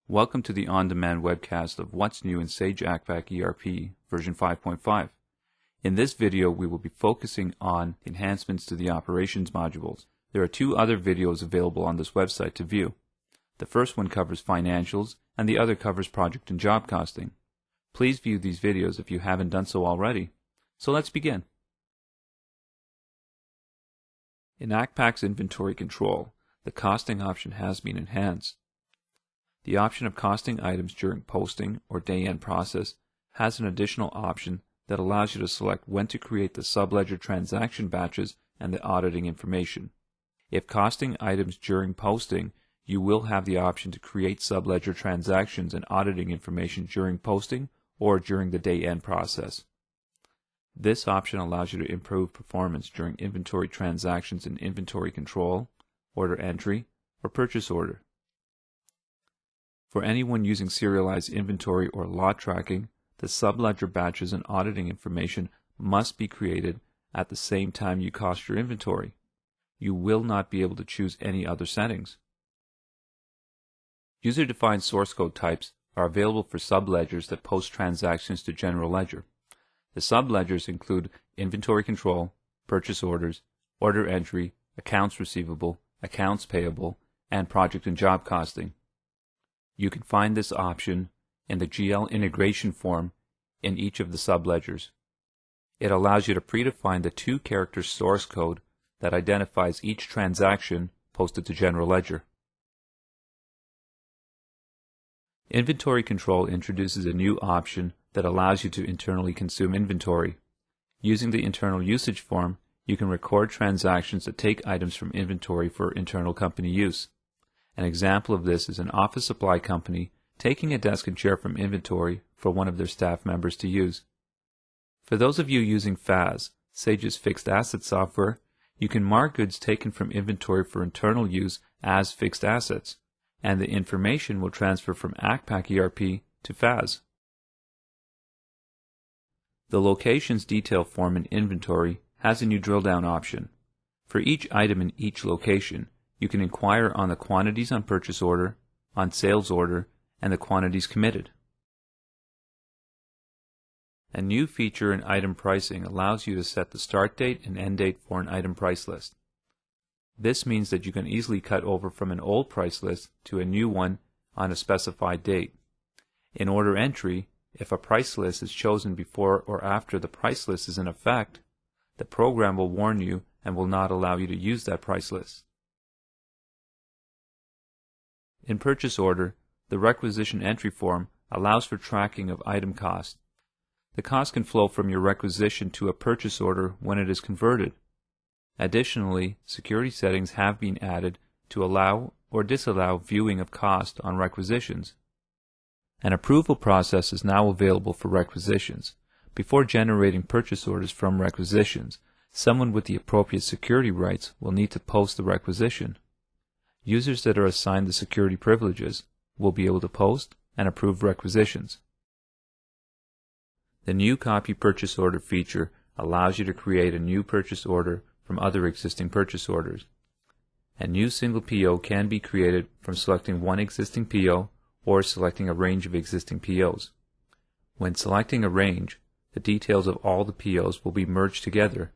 Welcome to the on-demand webcast of What's New in Sage Accpac ERP version 5.5. In this video, we will be focusing on enhancements to the operations modules. There are two other videos available on this website to view. The first one covers financials, and the other covers project and job costing. Please view these videos if you haven't done so already. So let's begin. In Accpac's inventory control, the costing option has been enhanced. The option of costing items during posting or day-end process has an additional option that allows you to select when to create the subledger transaction batches and the auditing information. If costing items during posting, you will have the option to create subledger transactions and auditing information during posting or during the day-end process. This option allows you to improve performance during inventory transactions in inventory control, order entry, or purchase order. For anyone using serialized inventory or lot tracking, the subledger batches and auditing information must be created at the same time you cost your inventory. You will not be able to choose any other settings. User-defined source code types are available for subledgers that post transactions to general ledger. The subledgers include inventory control, purchase orders, order entry, accounts receivable, accounts payable, and project and job costing. You can find this option in the GL integration form in each of the subledgers. It allows you to predefine the 2-character source code that identifies each transaction posted to general ledger. Inventory control introduces a new option that allows you to internally consume inventory. Using the internal usage form, you can record transactions that take items from inventory for internal company use. An example of this is an office supply company taking a desk and chair from inventory for one of their staff members to use. For those of you using FAS, Sage's fixed asset software, you can mark goods taken from inventory for internal use as fixed assets, and the information will transfer from Accpac ERP to FAS. The locations detail form in inventory has a new drill-down option. For each item in each location, you can inquire on the quantities on purchase order, on sales order, and the quantities committed. A new feature in item pricing allows you to set the start date and end date for an item price list. This means that you can easily cut over from an old price list to a new one on a specified date. In order entry, if a price list is chosen before or after the price list is in effect, the program will warn you and will not allow you to use that price list. In purchase order, the requisition entry form allows for tracking of item cost. The cost can flow from your requisition to a purchase order when it is converted. Additionally, security settings have been added to allow or disallow viewing of cost on requisitions. An approval process is now available for requisitions. Before generating purchase orders from requisitions, someone with the appropriate security rights will need to post the requisition. Users that are assigned the security privileges will be able to post and approve requisitions. The new copy purchase order feature allows you to create a new purchase order from other existing purchase orders. A new single PO can be created from selecting one existing PO or selecting a range of existing POs. When selecting a range, the details of all the POs will be merged together.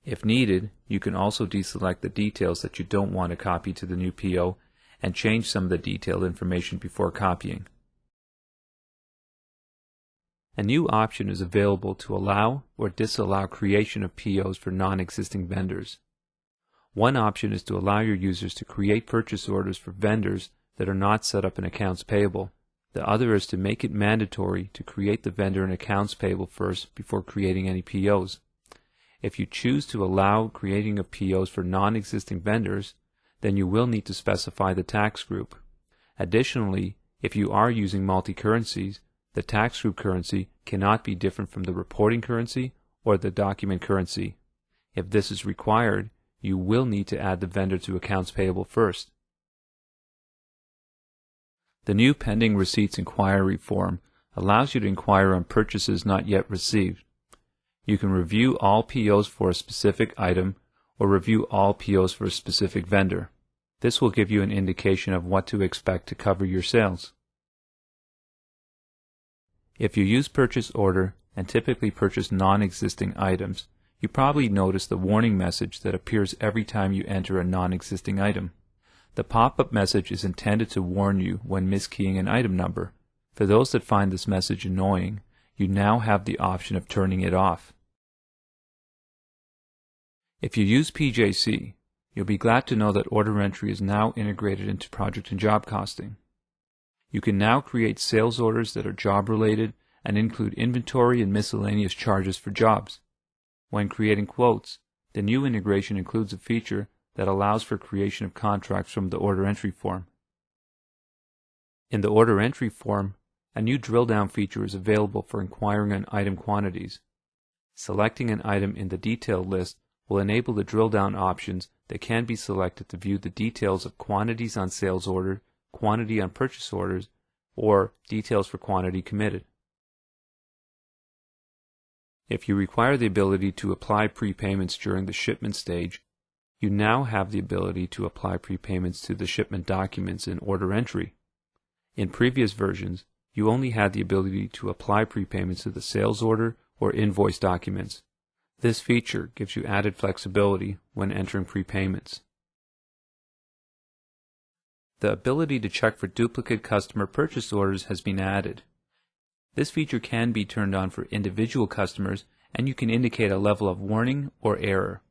If needed, you can also deselect the details that you don't want to copy to the new PO and change some of the detailed information before copying. A new option is available to allow or disallow creation of POs for non-existing vendors. One option is to allow your users to create purchase orders for vendors that are not set up in accounts payable. The other is to make it mandatory to create the vendor in accounts payable first before creating any POs. If you choose to allow creating of POs for non-existing vendors, then you will need to specify the tax group. Additionally, if you are using multi-currencies, the tax group currency cannot be different from the reporting currency or the document currency. If this is required, you will need to add the vendor to accounts payable first. The new pending receipts inquiry form allows you to inquire on purchases not yet received. You can review all POs for a specific item or review all POs for a specific vendor. This will give you an indication of what to expect to cover your sales. If you use purchase order and typically purchase non-existing items, you probably notice the warning message that appears every time you enter a non-existing item. The pop-up message is intended to warn you when miskeying an item number. For those that find this message annoying, you now have the option of turning it off. If you use PJC, you'll be glad to know that order entry is now integrated into project and job costing. You can now create sales orders that are job-related and include inventory and miscellaneous charges for jobs. When creating quotes, the new integration includes a feature that allows for creation of contracts from the order entry form. In the order entry form, a new drill-down feature is available for inquiring on item quantities. Selecting an item in the detail list will enable the drill-down options that can be selected to view the details of quantities on sales order, quantity on purchase orders, or details for quantity committed. If you require the ability to apply prepayments during the shipment stage, you now have the ability to apply prepayments to the shipment documents in order entry. In previous versions, you only had the ability to apply prepayments to the sales order or invoice documents. This feature gives you added flexibility when entering prepayments. The ability to check for duplicate customer purchase orders has been added. This feature can be turned on for individual customers, and you can indicate a level of warning or error.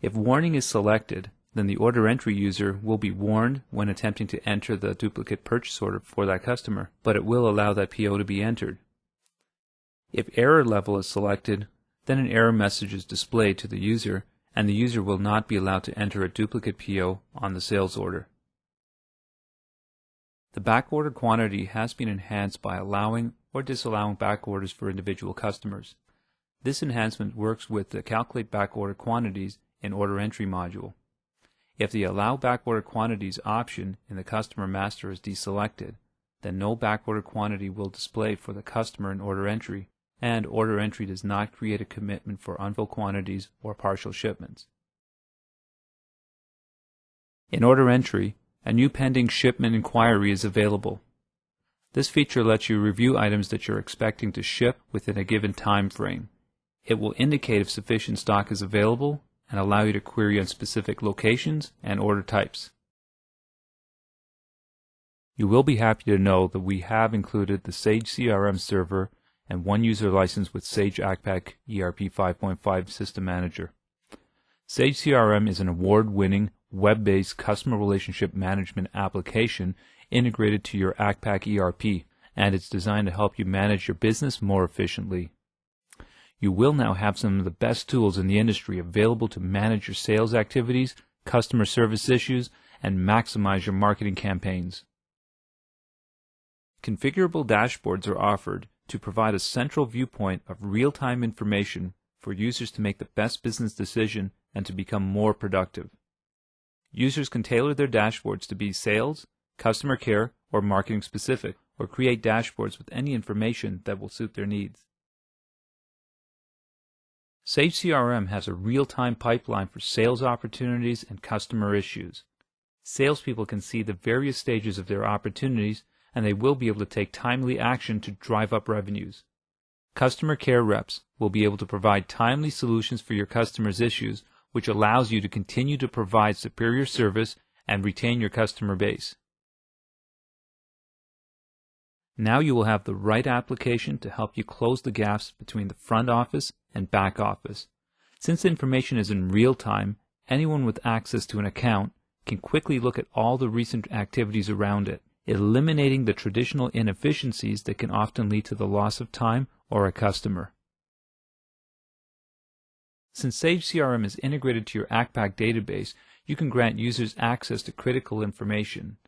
If warning is selected, then the order entry user will be warned when attempting to enter the duplicate purchase order for that customer, but it will allow that PO to be entered. If error level is selected, then an error message is displayed to the user, and the user will not be allowed to enter a duplicate PO on the sales order. The backorder quantity has been enhanced by allowing or disallowing back orders for individual customers. This enhancement works with the Calculate Backorder Quantities in Order Entry module. If the Allow Backorder Quantities option in the Customer Master is deselected, then no backorder quantity will display for the customer in Order Entry, and Order Entry does not create a commitment for unfilled quantities or partial shipments. In Order Entry, a new pending shipment inquiry is available. This feature lets you review items that you're expecting to ship within a given time frame. It will indicate if sufficient stock is available and allow you to query on specific locations and order types. You will be happy to know that we have included the Sage CRM server and one user license with Sage Accpac ERP 5.5 System Manager. Sage CRM is an award-winning web-based customer relationship management application integrated to your Accpac ERP, and it's designed to help you manage your business more efficiently. You will now have some of the best tools in the industry available to manage your sales activities, customer service issues, and maximize your marketing campaigns. Configurable dashboards are offered to provide a central viewpoint of real-time information for users to make the best business decision and to become more productive. Users can tailor their dashboards to be sales, customer care, or marketing specific, or create dashboards with any information that will suit their needs. Sage CRM has a real-time pipeline for sales opportunities and customer issues. Salespeople can see the various stages of their opportunities, and they will be able to take timely action to drive up revenues. Customer care reps will be able to provide timely solutions for your customers' issues, which allows you to continue to provide superior service and retain your customer base. Now you will have the right application to help you close the gaps between the front office and back office. Since the information is in real time, anyone with access to an account can quickly look at all the recent activities around it, eliminating the traditional inefficiencies that can often lead to the loss of time or a customer. Since Sage CRM is integrated to your Accpac database, you can grant users access to critical information.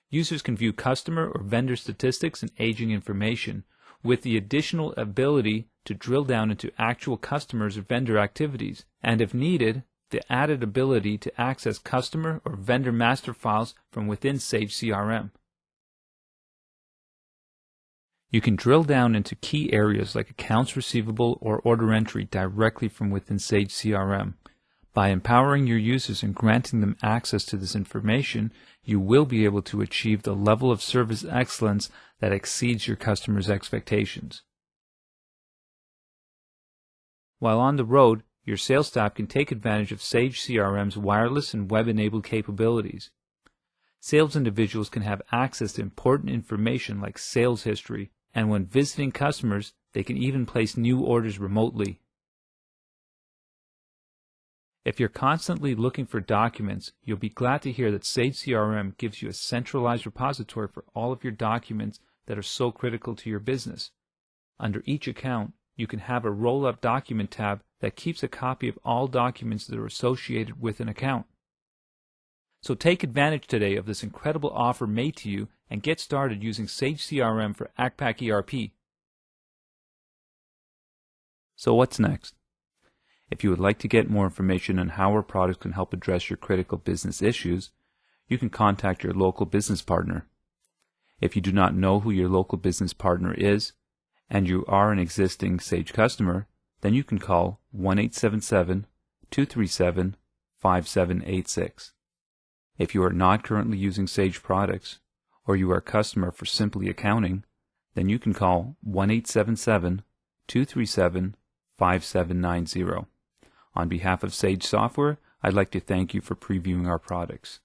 Users can view customer or vendor statistics and aging information, with the additional ability to drill down into actual customers or vendor activities, and if needed, the added ability to access customer or vendor master files from within Sage CRM. You can drill down into key areas like accounts receivable or order entry directly from within Sage CRM. By empowering your users and granting them access to this information, you will be able to achieve the level of service excellence that exceeds your customers' expectations. While on the road, your sales staff can take advantage of Sage CRM's wireless and web-enabled capabilities. Sales individuals can have access to important information like sales history, and when visiting customers, they can even place new orders remotely. If you're constantly looking for documents, you'll be glad to hear that Sage CRM gives you a centralized repository for all of your documents that are so critical to your business. Under each account, you can have a roll-up document tab that keeps a copy of all documents that are associated with an account. So take advantage today of this incredible offer made to you and get started using Sage CRM for Accpac ERP. So what's next? If you would like to get more information on how our products can help address your critical business issues, you can contact your local business partner. If you do not know who your local business partner is, and you are an existing Sage customer, then you can call 1-877-237-5786. If you are not currently using Sage products, or you are a customer for Simply Accounting, then you can call 1-877-237-5790. On behalf of Sage Software, I'd like to thank you for previewing our products.